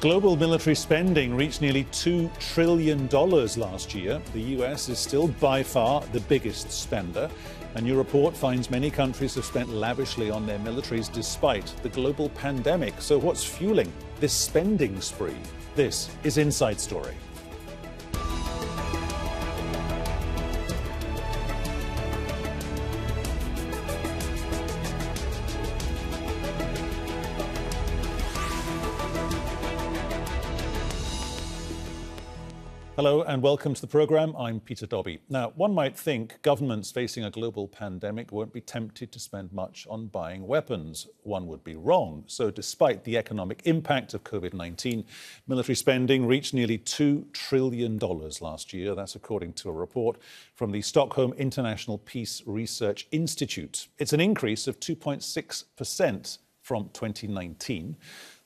Global military spending reached nearly $2 trillion last year. The US is still by far the biggest spender. A new report finds many countries have spent lavishly on their militaries despite the global pandemic. So what's fueling this spending spree? This is Inside Story. Hello and welcome to the programme. I'm Peter Dobbie. Now, one might think governments facing a global pandemic won't be tempted to spend much on buying weapons. One would be wrong. So despite the economic impact of COVID-19, military spending reached nearly $2 trillion last year. That's according to a report from the Stockholm International Peace Research Institute. It's an increase of 2.6% from 2019.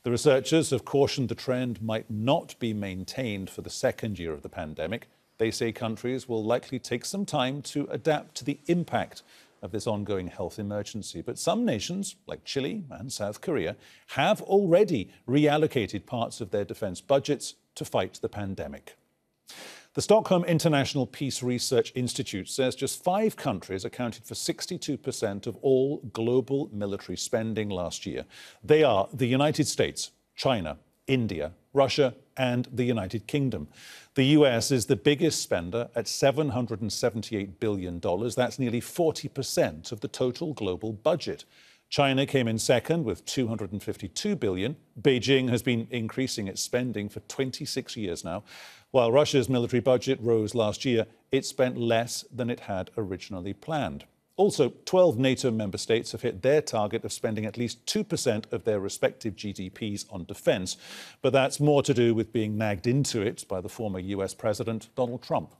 The researchers have cautioned the trend might not be maintained for the second year of the pandemic. They say countries will likely take some time to adapt to the impact of this ongoing health emergency. But some nations, like Chile and South Korea, have already reallocated parts of their defence budgets to fight the pandemic. The Stockholm International Peace Research Institute says just 5 countries accounted for 62% of all global military spending last year. They are the United States, China, India, Russia and the United Kingdom. The US is the biggest spender at $778 billion. That's nearly 40% of the total global budget. China came in second with $252 billion. Beijing has been increasing its spending for 26 years now. While Russia's military budget rose last year, it spent less than it had originally planned. Also, 12 NATO member states have hit their target of spending at least 2% of their respective GDPs on defence. But that's more to do with being nagged into it by the former US President Donald Trump.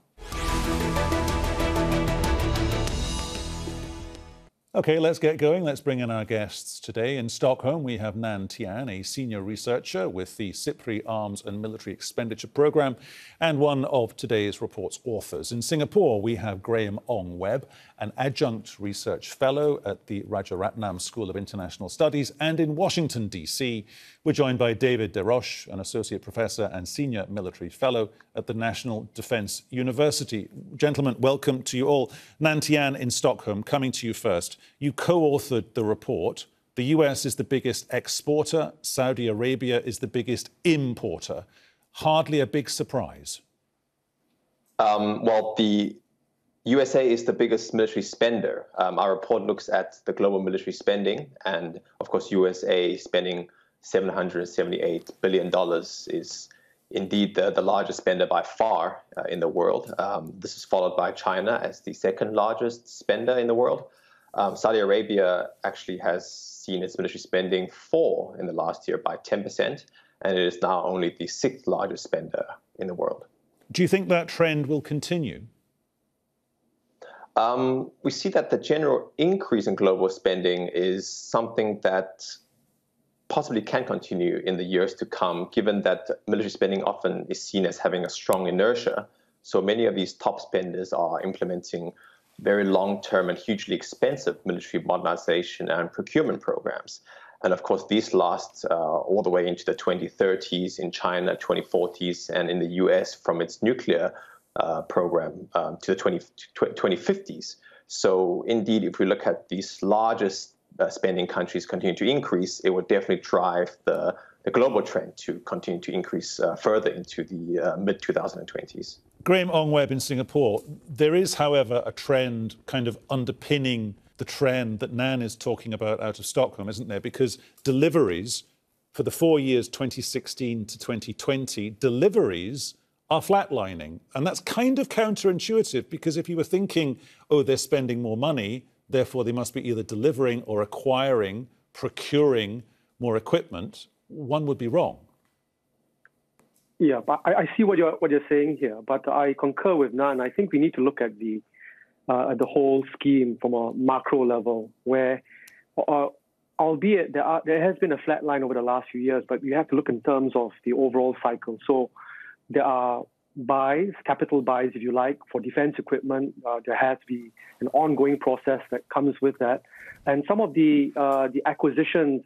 OK, let's get going. Let's bring in our guests today. In Stockholm, we have Nan Tian, a senior researcher with the SIPRI Arms and Military Expenditure Programme and one of today's report's authors. In Singapore, we have Ong-Webb, an adjunct research fellow at the Rajaratnam School of International Studies. And in Washington, D.C., we're joined by David DesRoches, an associate professor and senior military fellow at the National Defence University. Gentlemen, welcome to you all. Nan Tian in Stockholm, coming to you first. You co-authored the report. The US is the biggest exporter. Saudi Arabia is the biggest importer. Hardly a big surprise. Well, the USA is the biggest military spender. Our report looks at the global military spending. And of course, USA spending $778 billion is indeed the largest spender by far in the world. This is followed by China as the second largest spender in the world. Saudi Arabia actually has seen its military spending fall in the last year by 10%, and it is now only the 6th largest spender in the world. Do you think that trend will continue? We see that the general increase in global spending is something that possibly can continue in the years to come, given that military spending often is seen as having a strong inertia. So many of these top spenders are implementing very long-term and hugely expensive military modernization and procurement programs. And of course, these last all the way into the 2030s in China, 2040s, and in the US from its nuclear program to the 2050s. So indeed, if we look at these largest spending countries continue to increase, it will definitely drive the global trend to continue to increase further into the mid-2020s. Ong-Webb in Singapore, there is, however, a trend kind of underpinning the trend that Nan is talking about out of Stockholm, isn't there? Because deliveries for the 4 years 2016 to 2020, deliveries are flatlining. And that's kind of counterintuitive, because if you were thinking, oh, they're spending more money, therefore they must be either delivering or acquiring, procuring more equipment, one would be wrong. Yeah, but I see what you're saying here, but I concur with Nan. I think we need to look at the whole scheme from a macro level, where, albeit there has been a flat line over the last few years, but you have to look in terms of the overall cycle. So there are buys, capital buys, if you like, for defense equipment. There has to be an ongoing process that comes with that. And some of the acquisitions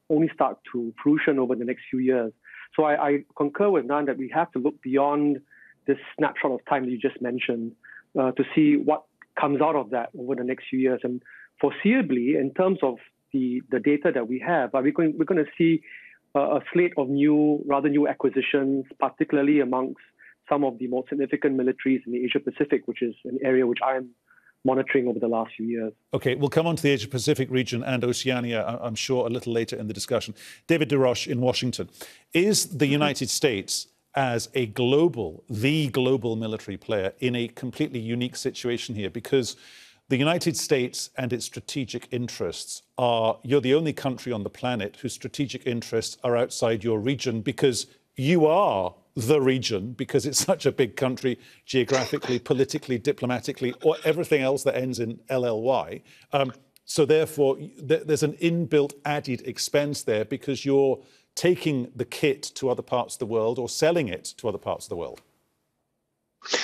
only start to fruition over the next few years. So I concur with Nan that we have to look beyond this snapshot of time that you just mentioned to see what comes out of that over the next few years. And foreseeably, in terms of the data that we have, we're going to see a slate of rather new acquisitions, particularly amongst some of the more significant militaries in the Asia-Pacific, which is an area which I'm monitoring over the last few years. OK, we'll come on to the Asia-Pacific region and Oceania, I'm sure, a little later in the discussion. David DesRoches in Washington. Is the United States, as the global military player, in a completely unique situation here? Because the United States and its strategic interests you're the only country on the planet whose strategic interests are outside your region, because you are the region, because it's such a big country geographically, politically, diplomatically, or everything else that ends in LLY. So therefore, there's an inbuilt added expense there because you're taking the kit to other parts of the world or selling it to other parts of the world.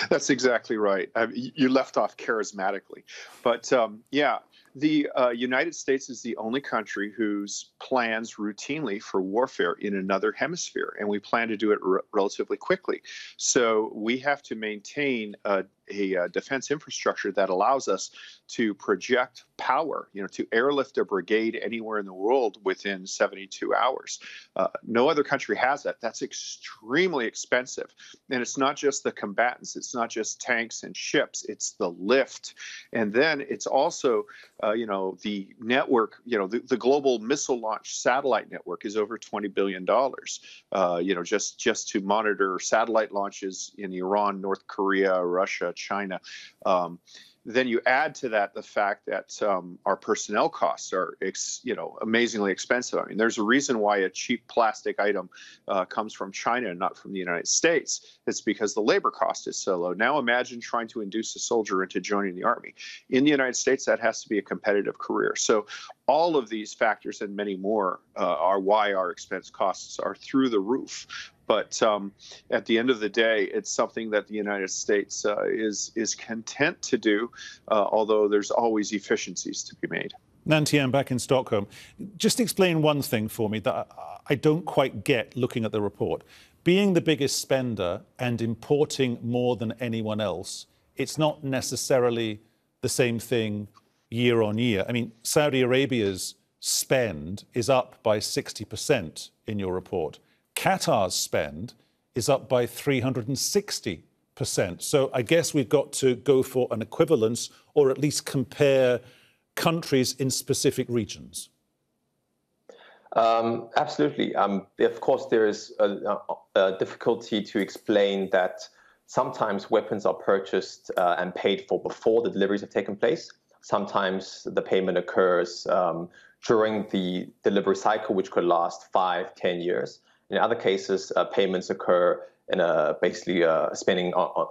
That's exactly right. You left off charismatically. But yeah, the United States is the only country whose plans routinely for warfare in another hemisphere, and we plan to do it relatively quickly. So we have to maintain a defense infrastructure that allows us to project power, to airlift a brigade anywhere in the world within 72 hours. No other country has that. That's extremely expensive. And it's not just the combatants. It's not just tanks and ships. It's the lift. And then it's also, the network, the global missile launch satellite network is over $20 billion, just to monitor satellite launches in Iran, North Korea, Russia, China. Then you add to that the fact that our personnel costs are, amazingly expensive. I mean, there's a reason why a cheap plastic item comes from China and not from the United States. It's because the labor cost is so low. Now imagine trying to induce a soldier into joining the Army. In the United States, that has to be a competitive career. So all of these factors and many more are why our expense costs are through the roof. But at the end of the day, it's something that the United States is content to do, although there's always efficiencies to be made. Nan Tian, back in Stockholm. Just explain one thing for me that I don't quite get looking at the report. Being the biggest spender and importing more than anyone else, it's not necessarily the same thing year on year. I mean, Saudi Arabia's spend is up by 60% in your report. Qatar's spend is up by 360%. So I guess we've got to go for an equivalence or at least compare countries in specific regions. Absolutely. Of course, there is a difficulty to explain that sometimes weapons are purchased and paid for before the deliveries have taken place. Sometimes the payment occurs during the delivery cycle, which could last 5-10 years. In other cases, payments occur in basically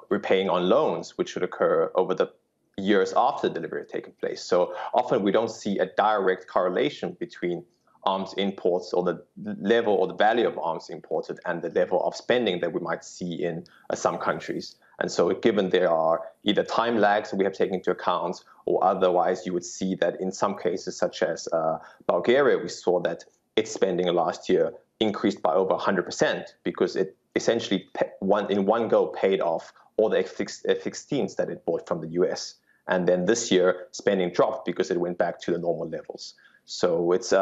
repaying on loans, which should occur over the years after the delivery has taken place. So often we don't see a direct correlation between arms imports or the level or the value of arms imported and the level of spending that we might see in some countries. And so given there are either time lags that we have taken into account, or otherwise you would see that in some cases, such as Bulgaria, we saw that its spending last year increased by over 100% because it essentially in one go paid off all the F-16s that it bought from the US. And then this year, spending dropped because it went back to the normal levels. So it's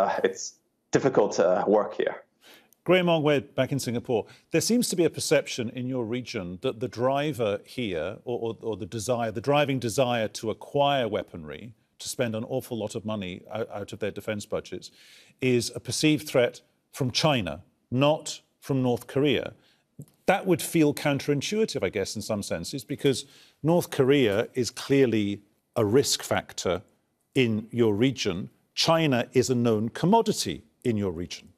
difficult work here. Graham Ong-Webb, back in Singapore. There seems to be a perception in your region that the driver here, or the driving desire to acquire weaponry, to spend an awful lot of money out of their defence budgets, is a perceived threat from China, not from North Korea. That would feel counterintuitive, I guess, in some senses, because North Korea is clearly a risk factor in your region. China is a known commodity in your region.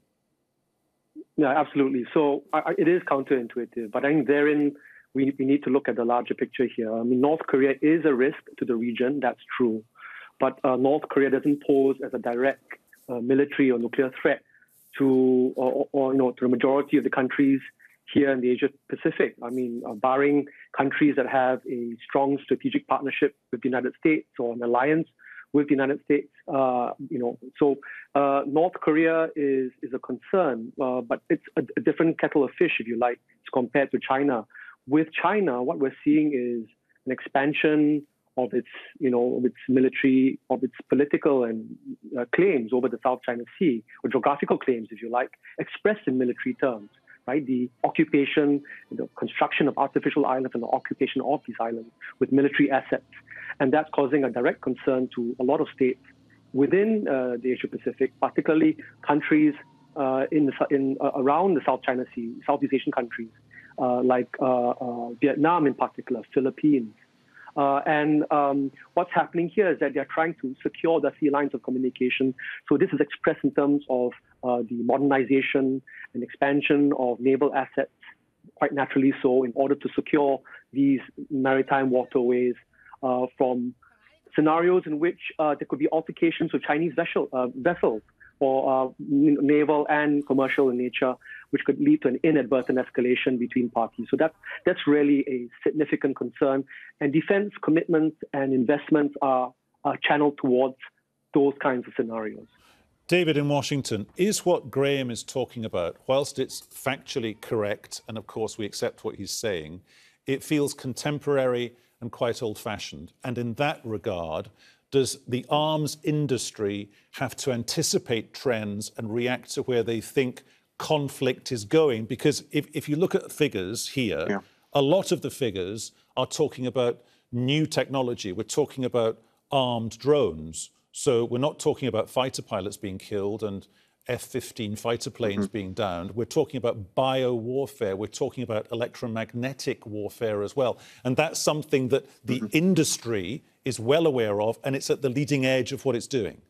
Yeah, absolutely. So it is counterintuitive, but I think therein we need to look at the larger picture here. I mean, North Korea is a risk to the region, that's true. But North Korea doesn't pose as a direct military or nuclear threat to the majority of the countries here in the Asia Pacific. I mean, barring countries that have a strong strategic partnership with the United States or an alliance with the United States, So North Korea is a concern, but it's a different kettle of fish, if you like, compared to China. With China, what we're seeing is an expansion of its military, of its political and claims over the South China Sea, or geographical claims, if you like, expressed in military terms, right? The occupation, the construction of artificial islands and the occupation of these islands with military assets. And that's causing a direct concern to a lot of states within the Asia Pacific, particularly countries around the South China Sea, Southeast Asian countries, like Vietnam in particular, Philippines. And what's happening here is that they're trying to secure the sea lines of communication. So this is expressed in terms of the modernization and expansion of naval assets, quite naturally so, in order to secure these maritime waterways from scenarios in which there could be altercations with Chinese vessels, or naval and commercial in nature, which could lead to an inadvertent escalation between parties. So that's really a significant concern. And defense commitments and investments are channeled towards those kinds of scenarios. David in Washington, is what Graham is talking about, whilst it's factually correct, and of course we accept what he's saying, it feels contemporary and quite old-fashioned. And in that regard, does the arms industry have to anticipate trends and react to where they think conflict is going? Because if you look at figures here, a lot of the figures are talking about new technology. We're talking about armed drones. So we're not talking about fighter pilots being killed and F-15 fighter planes being downed. We're talking about bio-warfare. We're talking about electromagnetic warfare as well. And that's something that the industry is well aware of, and it's at the leading edge of what it's doing.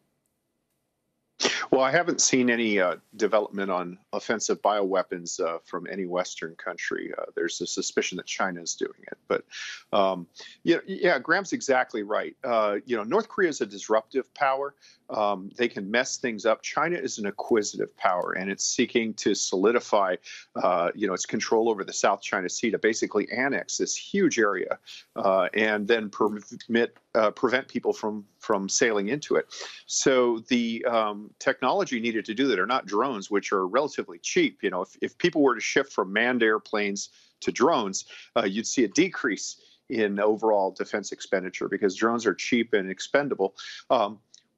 Well, I haven't seen any development on offensive bioweapons from any Western country. There's a suspicion that China is doing it. But, Graham's exactly right. North Korea is a disruptive power. They can mess things up. China is an acquisitive power, and it's seeking to solidify, its control over the South China Sea to basically annex this huge area and then prevent people from sailing into it. So the technology needed to do that are not drones, which are relatively cheap. If people were to shift from manned airplanes to drones, you'd see a decrease in overall defense expenditure because drones are cheap and expendable.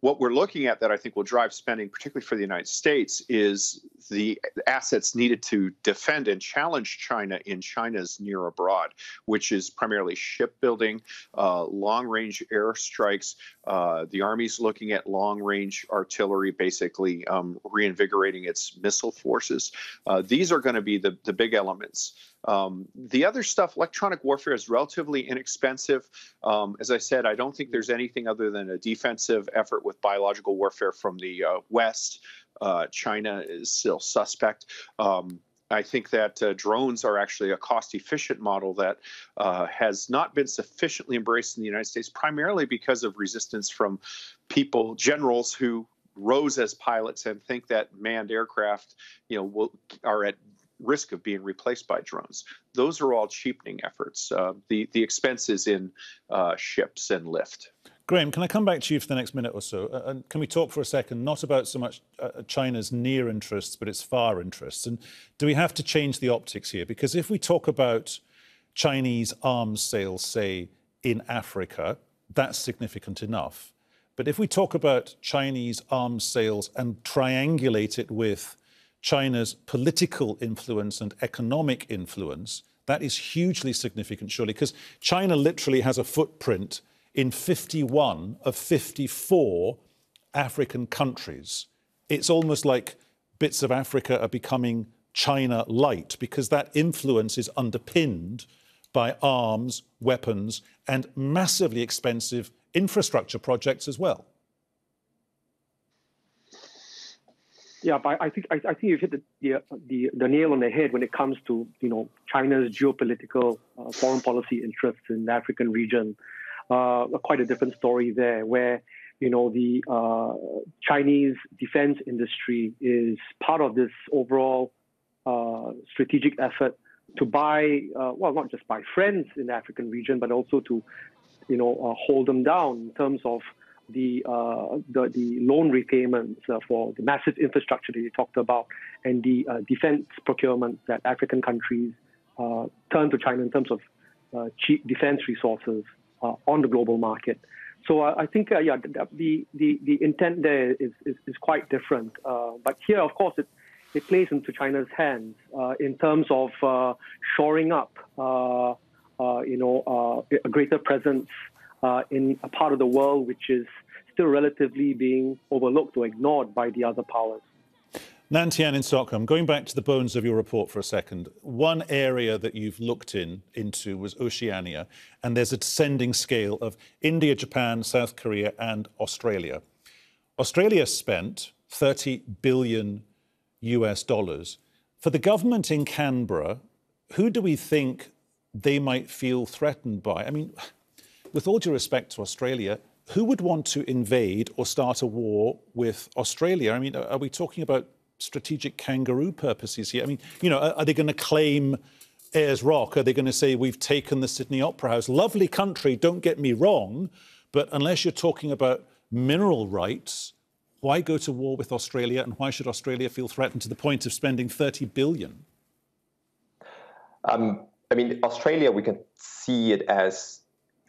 What we're looking at that I think will drive spending, particularly for the United States, is the assets needed to defend and challenge China in China's near abroad, which is primarily shipbuilding, long-range airstrikes. The Army's looking at long-range artillery, basically reinvigorating its missile forces. These are going to be the big elements. The other stuff, electronic warfare, is relatively inexpensive. As I said, I don't think there's anything other than a defensive effort with biological warfare from the West. China is still suspect. I think that drones are actually a cost-efficient model that has not been sufficiently embraced in the United States, primarily because of resistance from people, generals who rose as pilots and think that manned aircraft, are at risk of being replaced by drones. Those are all cheapening efforts. The expense is in ships and lift. Graham, can I come back to you for the next minute or so? And can we talk for a second, not about so much China's near interests, but its far interests? And do we have to change the optics here? Because if we talk about Chinese arms sales, say, in Africa, that's significant enough. But if we talk about Chinese arms sales and triangulate it with China's political influence and economic influence, that is hugely significant, surely, because China literally has a footprint in 51 of 54 African countries. It's almost like bits of Africa are becoming China light because that influence is underpinned by arms, weapons, and massively expensive infrastructure projects as well. Yeah, but I think you've hit the nail on the head when it comes to China's geopolitical foreign policy interests in the African region. Quite a different story there, where the Chinese defense industry is part of this overall strategic effort buy, well, not just buy friends in the African region, but also to, hold them down in terms of the loan repayments for the massive infrastructure that you talked about, and the defense procurement that African countries turn to China in terms of cheap defense resources on the global market. So I think, the intent there is quite different. But here, of course, it plays into China's hands in terms of shoring up, a greater presence in a part of the world which is still relatively being overlooked or ignored by the other powers. Nan Tian in Stockholm, going back to the bones of your report for a second, one area that you've looked into was Oceania, and there's a descending scale of India, Japan, South Korea and Australia. Australia spent $30 billion US. For the government in Canberra, who do we think they might feel threatened by? I mean, with all due respect to Australia, who would want to invade or start a war with Australia? I mean, are we talking about strategic kangaroo purposes here? I mean, are they going to claim Ayers Rock? Are they going to say, we've taken the Sydney Opera House? Lovely country, don't get me wrong, but unless you're talking about mineral rights, why go to war with Australia, and why should Australia feel threatened to the point of spending $30 billion? I mean, Australia, we can see it as,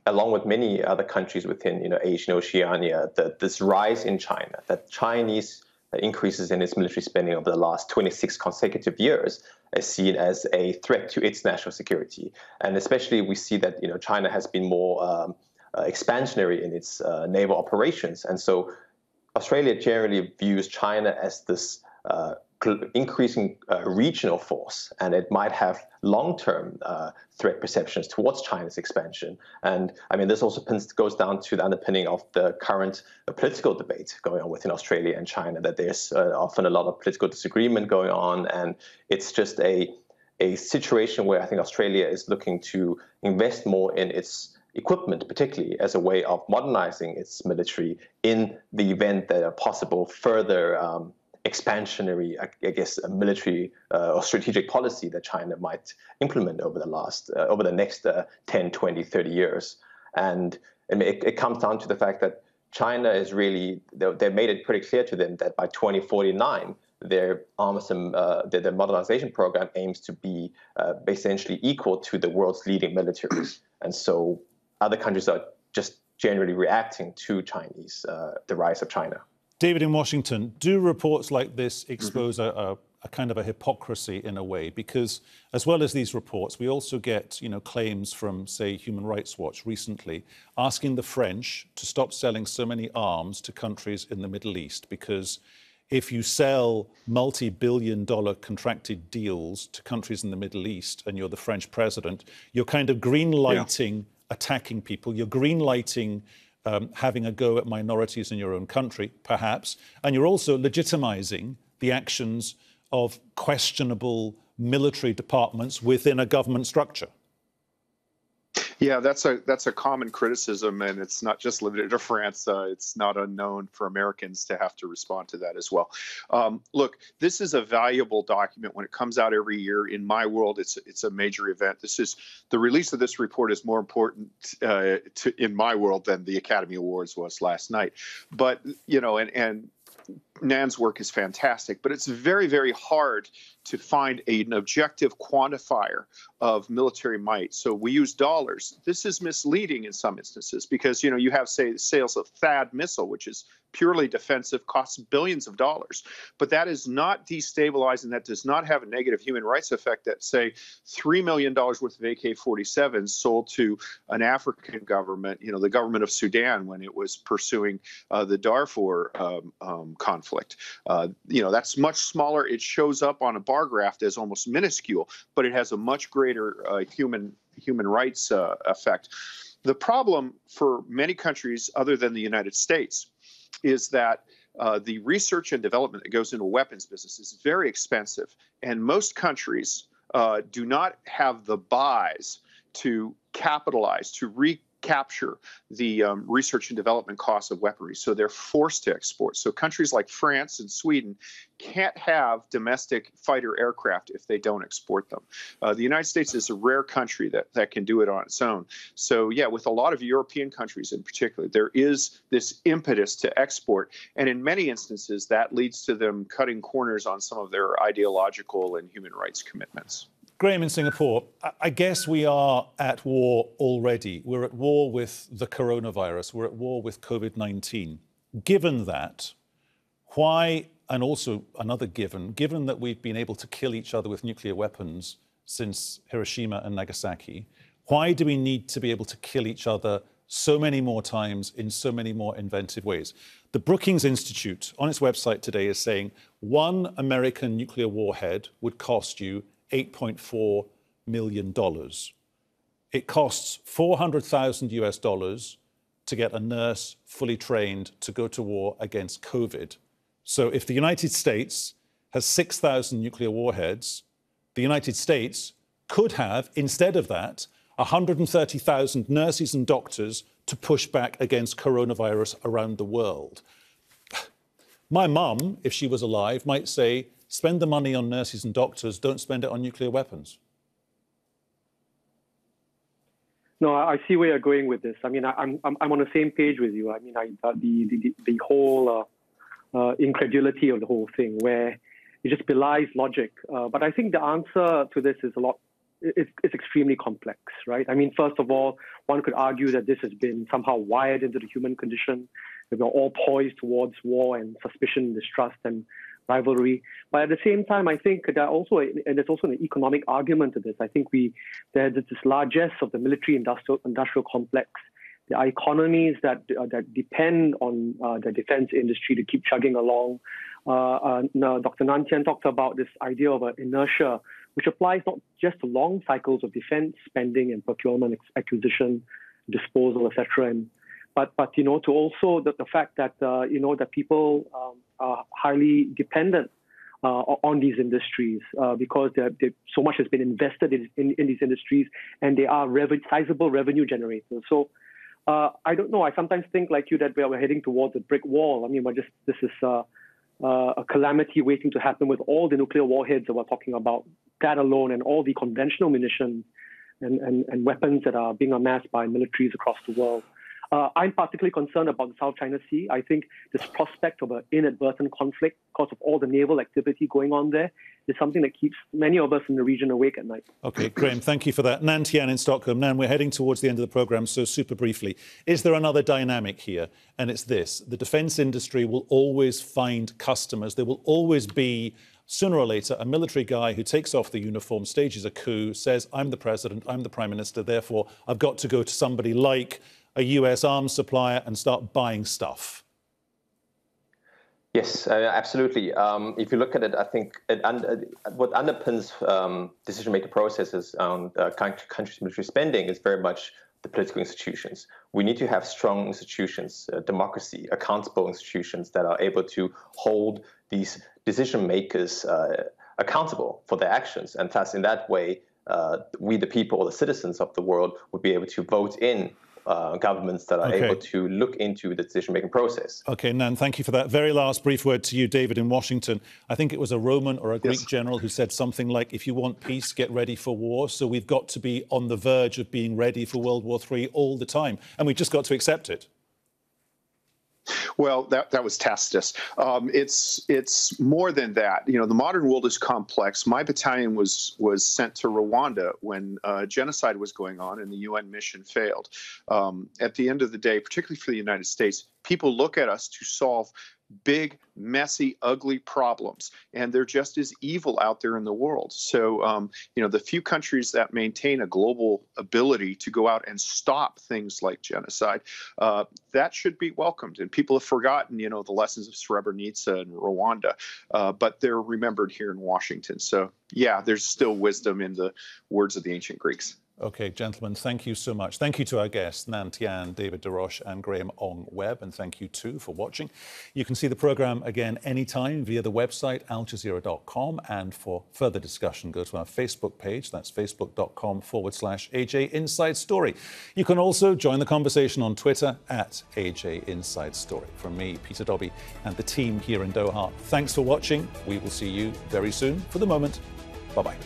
along with many other countries within Asia and Oceania, this rise in China, that Chinese increases in its military spending over the last 26 consecutive years is seen as a threat to its national security. And especially we see that China has been more expansionary in its naval operations. And so Australia generally views China as this increasing regional force, and it might have long-term threat perceptions towards China's expansion. And I mean, this also goes down to the underpinning of the current political debate going on within Australia and China, that there's often a lot of political disagreement going on, and it's just a situation where I think Australia is looking to invest more in its equipment, particularly as a way of modernizing its military in the event that a possible further expansionary, I guess, a military or strategic policy that China might implement over the next 10, 20, 30 years. And it comes down to the fact that China is really, they made it pretty clear to them that by 2049, their arms and their modernization program aims to be essentially equal to the world's leading militaries. And so other countries are just generally reacting to the rise of China. David in Washington, do reports like this expose a kind of a hypocrisy in a way? Because as well as these reports, we also get claims from, say, Human Rights Watch recently asking the French to stop selling so many arms to countries in the Middle East, because if you sell multi-billion-dollar contracted deals to countries in the Middle East and you're the French president, you're kind of green-lighting attacking people, you're green-lighting having a go at minorities in your own country, perhaps, and you're also legitimizing the actions of questionable military departments within a government structure. Yeah, that's a common criticism, and it's not just limited to France. It's not unknown for Americans to have to respond to that as well. Look, this is a valuable document. When it comes out every year, in my world, it's a major event. The release of this report is more important in my world than the Academy Awards was last night. But and Nan's work is fantastic, but it's very, very hard to find an objective quantifier of military might. So we use dollars. This is misleading in some instances because, you have, say, sales of THAAD missile, which is purely defensive, costs billions of dollars. But that is not destabilizing. That does not have a negative human rights effect that, say, $3 million worth of AK-47s sold to an African government, the government of Sudan, when it was pursuing the Darfur conflict. That's much smaller. It shows up on a bar graph as almost minuscule, but it has a much greater human rights effect. The problem for many countries other than the United States is that the research and development that goes into a weapons business is very expensive, and most countries do not have the buys to capitalize, to capture the research and development costs of weaponry. So they're forced to export. So countries like France and Sweden can't have domestic fighter aircraft if they don't export them. The United States is a rare country that can do it on its own. So yeah, with a lot of European countries in particular, there is this impetus to export. And in many instances, that leads to them cutting corners on some of their ideological and human rights commitments. Graham, in Singapore, I guess we are at war already. We're at war with the coronavirus. We're at war with COVID-19. Given that, why, and also another given that we've been able to kill each other with nuclear weapons since Hiroshima and Nagasaki, why do we need to be able to kill each other so many more times in so many more inventive ways? The Brookings Institute on its website today is saying one American nuclear warhead would cost you $8.4 million. It costs $400,000 to get a nurse fully trained to go to war against COVID. So if the United States has 6,000 nuclear warheads, the United States could have, instead of that, 130,000 nurses and doctors to push back against coronavirus around the world. My mum, if she was alive, might say, spend the money on nurses and doctors, don't spend it on nuclear weapons. No, I see where you're going with this. I mean, I'm on the same page with you. I mean, the whole incredulity of the whole thing, where it just belies logic. But I think the answer to this is it's extremely complex, right? I mean, first of all, one could argue that this has been somehow wired into the human condition, that we're all poised towards war and suspicion, distrust, and rivalry. But at the same time, I think there's also an economic argument to this. I think there's this largesse of the military-industrial complex. There are economies that depend on the defense industry to keep chugging along. Dr. Nan Tian talked about this idea of inertia, which applies not just to long cycles of defense spending and procurement, acquisition, disposal, etc., but to also the fact that that people are highly dependent on these industries because so much has been invested in these industries, and they are sizable revenue generators. So I don't know. I sometimes think, like you, that we're heading towards a brick wall. I mean, this is a calamity waiting to happen with all the nuclear warheads that we're talking about, that alone, and all the conventional munitions and weapons that are being amassed by militaries across the world. I'm particularly concerned about the South China Sea. I think this prospect of an inadvertent conflict because of all the naval activity going on there is something that keeps many of us in the region awake at night. OK, Graham, thank you for that. Nan Tian in Stockholm. Nan, we're heading towards the end of the programme, so super briefly. Is there another dynamic here? And it's this. The defence industry will always find customers. There will always be, sooner or later, a military guy who takes off the uniform, stages a coup, says, I'm the president, I'm the prime minister, therefore I've got to go to somebody like a US arms supplier and start buying stuff. Yes, absolutely. If you look at it, I think what underpins decision-making processes on countries' military spending is very much the political institutions. We need to have strong institutions, democracy, accountable institutions that are able to hold these decision makers accountable for their actions. And thus, in that way, we, the people, the citizens of the world, would be able to vote in governments that are able to look into the decision-making process. OK, Nan, thank you for that. Very last brief word to you, David, in Washington. I think it was a Roman or a Greek general who said something like, if you want peace, get ready for war. So we've got to be on the verge of being ready for World War III all the time. And we've just got to accept it. Well, that was Tacitus. It's more than that. You know, the modern world is complex. My battalion was sent to Rwanda when genocide was going on and the UN mission failed. At the end of the day, particularly for the United States, people look at us to solve big, messy, ugly problems, and they're just as evil out there in the world. So, the few countries that maintain a global ability to go out and stop things like genocide, that should be welcomed. And people have forgotten, the lessons of Srebrenica and Rwanda, but they're remembered here in Washington. So, yeah, there's still wisdom in the words of the ancient Greeks. Okay, gentlemen, thank you so much. Thank you to our guests, Nan Tian, David DesRoches and Graham Ong-Webb, and thank you too for watching. You can see the programme again anytime via the website aljazeera.com, and for further discussion go to our Facebook page, that's facebook.com/AJ Inside Story. You can also join the conversation on Twitter at AJ Inside Story. From me, Peter Dobbie, and the team here in Doha, thanks for watching. We will see you very soon. For the moment, bye-bye.